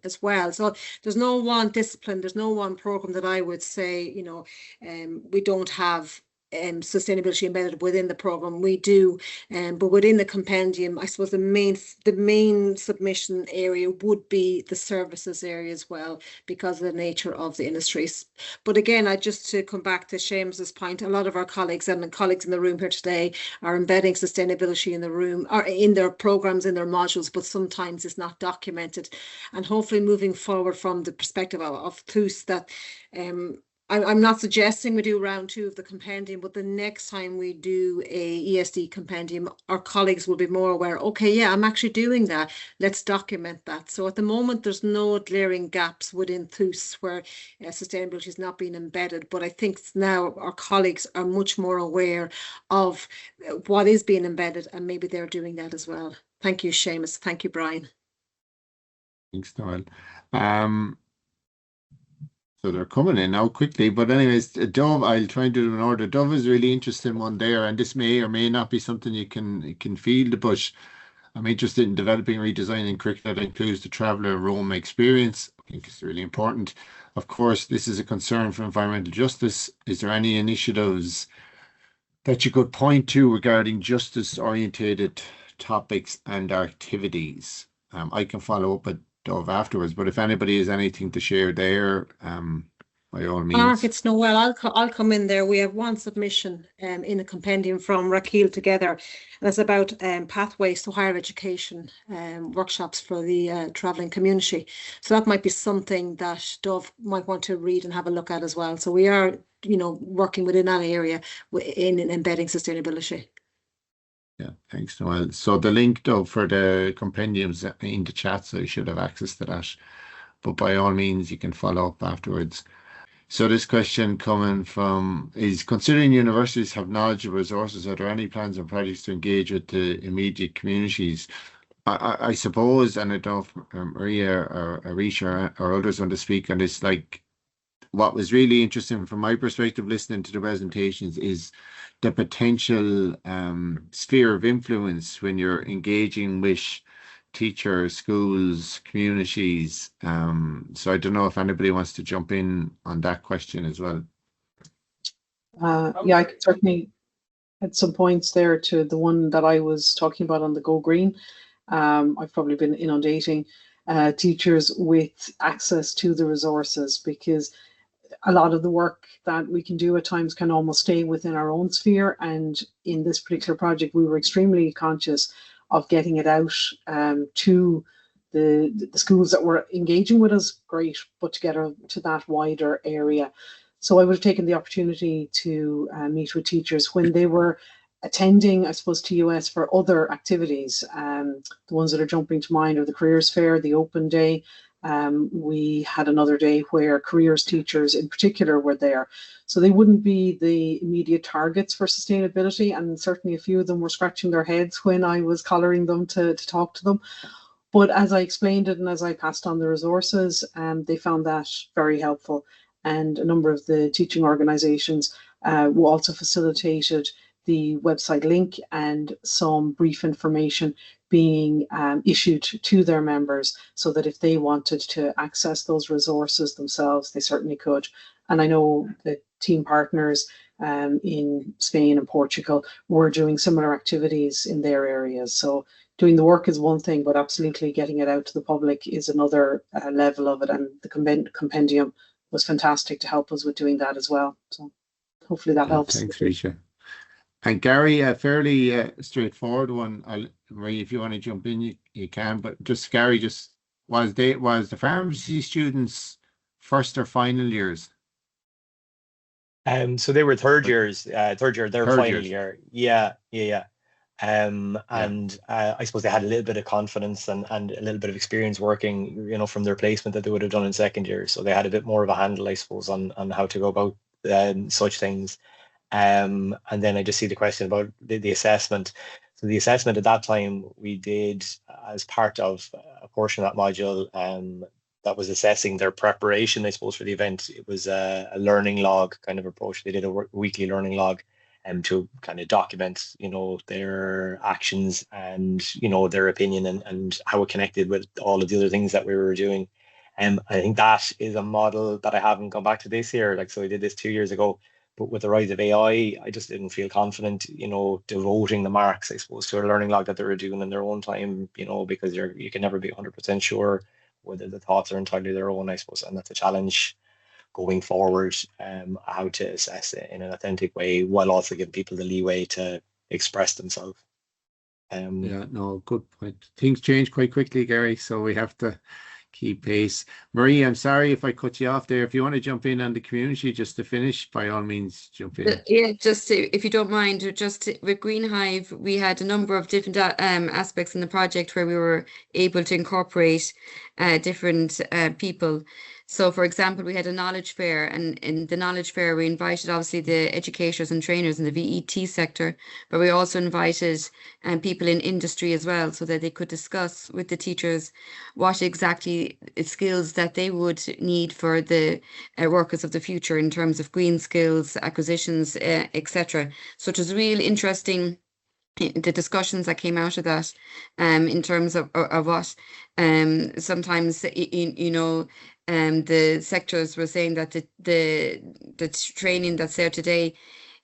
S4: as well. So there's no one discipline, there's no one program that I would say, you know, we don't have sustainability embedded within the program. We do, but within the compendium, I suppose the main submission area would be the services area as well, because of the nature of the industries. But again, just to come back to Seamus's point, a lot of our colleagues and colleagues in the room here today are embedding sustainability in the room or in their programs, in their modules, but sometimes it's not documented. And hopefully moving forward from the perspective of TUS, that I'm not suggesting we do round 2 of the compendium, but the next time we do a ESD compendium, our colleagues will be more aware, okay, yeah, I'm actually doing that. Let's document that. So at the moment, there's no glaring gaps within TUS where sustainability is not being embedded. But I think now our colleagues are much more aware of what is being embedded, and maybe they're doing that as well. Thank you, Seamus. Thank you, Brian.
S1: Thanks, Noel. So they're coming in now quickly, but anyways, Dove, I'll try and do them in order. Dove is a really interesting one there, and this may or may not be something you can field, but I'm interested in developing and redesigning curricula that includes the traveller Roma experience. I think it's really important. Of course, this is a concern for environmental justice. Is there any initiatives that you could point to regarding justice-orientated topics and activities? I can follow up with Dove afterwards, but if anybody has anything to share there, by all means.
S4: Mark, it's Noel. I'll come in there. We have one submission in a compendium from Raquel together, and it's about pathways to higher education workshops for the travelling community. So that might be something that Dove might want to read and have a look at as well. So we are, you know, working within that area in embedding sustainability.
S1: Yeah, thanks, Noel. So the link, though, for the compendiums in the chat, so you should have access to that. But by all means, you can follow up afterwards. So this question coming from is, considering universities have knowledge of resources, are there any plans and projects to engage with the immediate communities? I suppose, and I don't know if Maria or Arisha or others want to speak on this, like, what was really interesting from my perspective listening to the presentations is the potential sphere of influence when you're engaging with teachers, schools, communities. So I don't know if anybody wants to jump in on that question as well.
S5: Yeah, I can certainly had some points there to the one that I was talking about on the Go Green. I've probably been inundating teachers with access to the resources, because a lot of the work that we can do at times can almost stay within our own sphere. And in this particular project, we were extremely conscious of getting it out to the schools that were engaging with us, great, but to get to that wider area. So I would have taken the opportunity to meet with teachers when they were attending, I suppose, TUS for other activities. The ones that are jumping to mind are the Careers Fair, the Open Day. We had another day where careers teachers in particular were there. So they wouldn't be the immediate targets for sustainability, and certainly a few of them were scratching their heads when I was collaring them to talk to them. But as I explained it and as I passed on the resources, they found that very helpful. And a number of the teaching organisations also facilitated the website link and some brief information being issued to their members, so that if they wanted to access those resources themselves, they certainly could. And I know the team partners in Spain and Portugal were doing similar activities in their areas. So doing the work is one thing, but absolutely getting it out to the public is another level of it. And the compendium was fantastic to help us with doing that as well. So hopefully that helps.
S1: Thanks, Risha. And Gary, a fairly straightforward one. Marie, if you want to jump in, you can. But just Gary, was the pharmacy students first or final years?
S8: So they were third years. Their final year. Yeah. And I suppose they had a little bit of confidence and a little bit of experience working, from their placement that they would have done in second year. So they had a bit more of a handle, I suppose, on how to go about such things. And then I just see the question about the assessment. So the assessment at that time we did as part of a portion of that module that was assessing their preparation, I suppose, for the event. It was a learning log kind of approach. They did a weekly learning log to kind of document, their actions and, their opinion and how it connected with all of the other things that we were doing. I think that is a model that I haven't gone back to this year. So I did this 2 years ago. But with the rise of AI, I just didn't feel confident, devoting the marks, I suppose, to a learning log that they were doing in their own time, because you can never be 100% sure whether the thoughts are entirely their own, I suppose. And that's a challenge going forward, how to assess it in an authentic way while also giving people the leeway to express themselves.
S1: Yeah, no, good point. Things change quite quickly, Gary, so we have to keep pace. Marie, I'm sorry if I cut you off there. If you want to jump in on the community just to finish, by all means, jump in.
S6: Yeah, just if you don't mind, with Green Hive, we had a number of different aspects in the project where we were able to incorporate different people. So, for example, we had a knowledge fair, and in the knowledge fair, we invited obviously the educators and trainers in the VET sector, but we also invited people in industry as well, so that they could discuss with the teachers what exactly skills that they would need for the workers of the future in terms of green skills, acquisitions, etc. So it was really interesting, the discussions that came out of that, in terms of what sometimes the sectors were saying that the training that's there today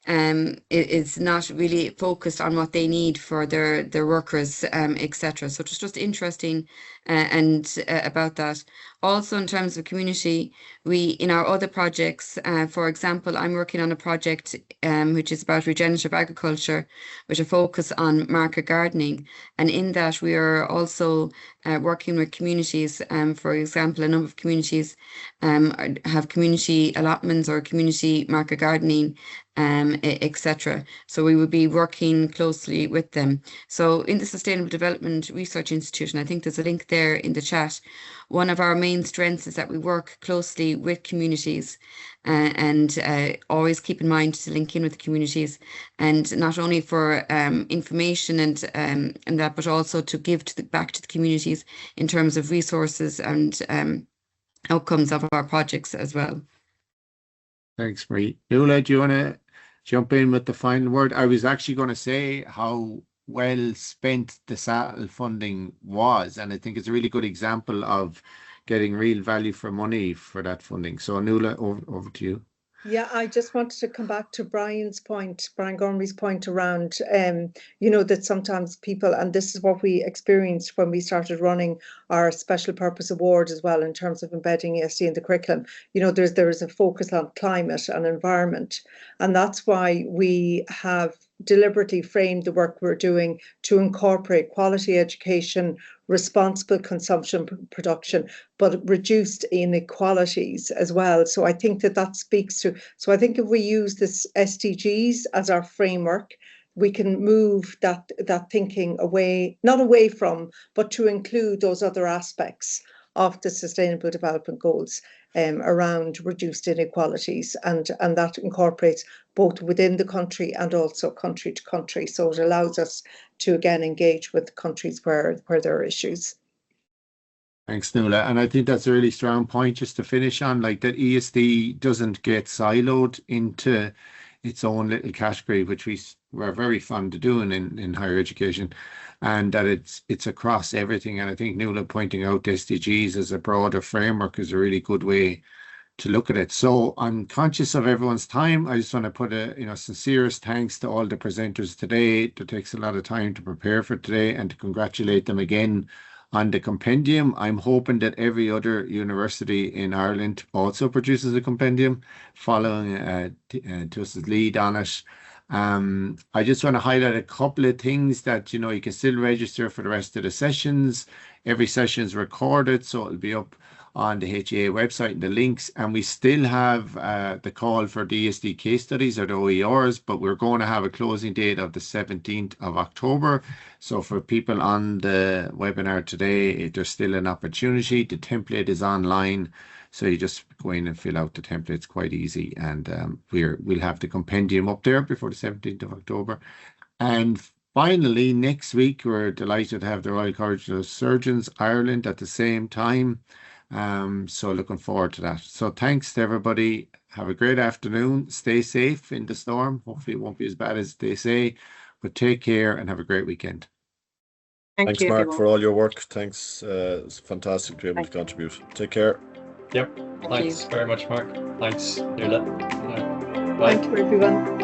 S6: is not really focused on what they need for their workers, etc. So it's just interesting and about that. Also, in terms of community, we in our other projects, for example, I'm working on a project which is about regenerative agriculture, with a focus on market gardening, and in that we are also working with communities. For example, a number of communities have community allotments or community market gardening, etc. So we would be working closely with them. So in the Sustainable Development Research Institute, and I think there's a link there in the chat, one of our main strengths is that we work closely with communities, and always keep in mind to link in with the communities, and not only for information and that, but also to give back to the communities in terms of resources and outcomes of our projects as well.
S1: Thanks, Marie. Nuala, do you want to jump in with the final word? I was actually going to say how well spent the SATLE funding was, and I think it's a really good example of getting real value for money for that funding. So Nuala, over to you.
S3: Yeah, I just wanted to come back to Brian Gormley's point around, that sometimes people, and this is what we experienced when we started running our special purpose award as well in terms of embedding ESD in the curriculum. There is a focus on climate and environment, and that's why we have deliberately framed the work we're doing to incorporate quality education, responsible consumption production, but reduced inequalities as well. So I think that speaks to, so I think if we use this SDGs as our framework, we can move that thinking away, not away from, but to include those other aspects of the Sustainable Development Goals around reduced inequalities, and that incorporates both within the country and also country to country. So it allows us to again engage with countries where there are issues.
S1: Thanks, Nuala. And I think that's a really strong point just to finish on, like that ESD doesn't get siloed into its own little category, which we're very fond of doing in higher education, and that it's across everything. And I think Nuala pointing out the SDGs as a broader framework is a really good way to look at it. So I'm conscious of everyone's time. I just want to put a sincerest thanks to all the presenters today. It takes a lot of time to prepare for today, and to congratulate them again on the compendium. I'm hoping that every other university in Ireland also produces a compendium following Justice lead on it. I just want to highlight a couple of things that, you can still register for the rest of the sessions. Every session is recorded, so it'll be up on the HEA website and the links. And we still have the call for the ESD case studies, or the OERs, but we're going to have a closing date of the 17th of October. So for people on the webinar today, there's still an opportunity. The template is online, so you just go in and fill out the template. It's quite easy, and we'll have the compendium up there before the 17th of October. And finally, next week, we're delighted to have the Royal College of Surgeons Ireland at the same time. So looking forward to that. So thanks to everybody. Have a great afternoon. Stay safe in the storm. Hopefully it won't be as bad as they say, but take care and have a great weekend.
S2: Thanks, Mark, for all your work. Thanks. It's fantastic to be able to contribute. Take care.
S7: Yep. Thanks very much, Mark. Thanks, Nuala.
S3: Thank you, everyone.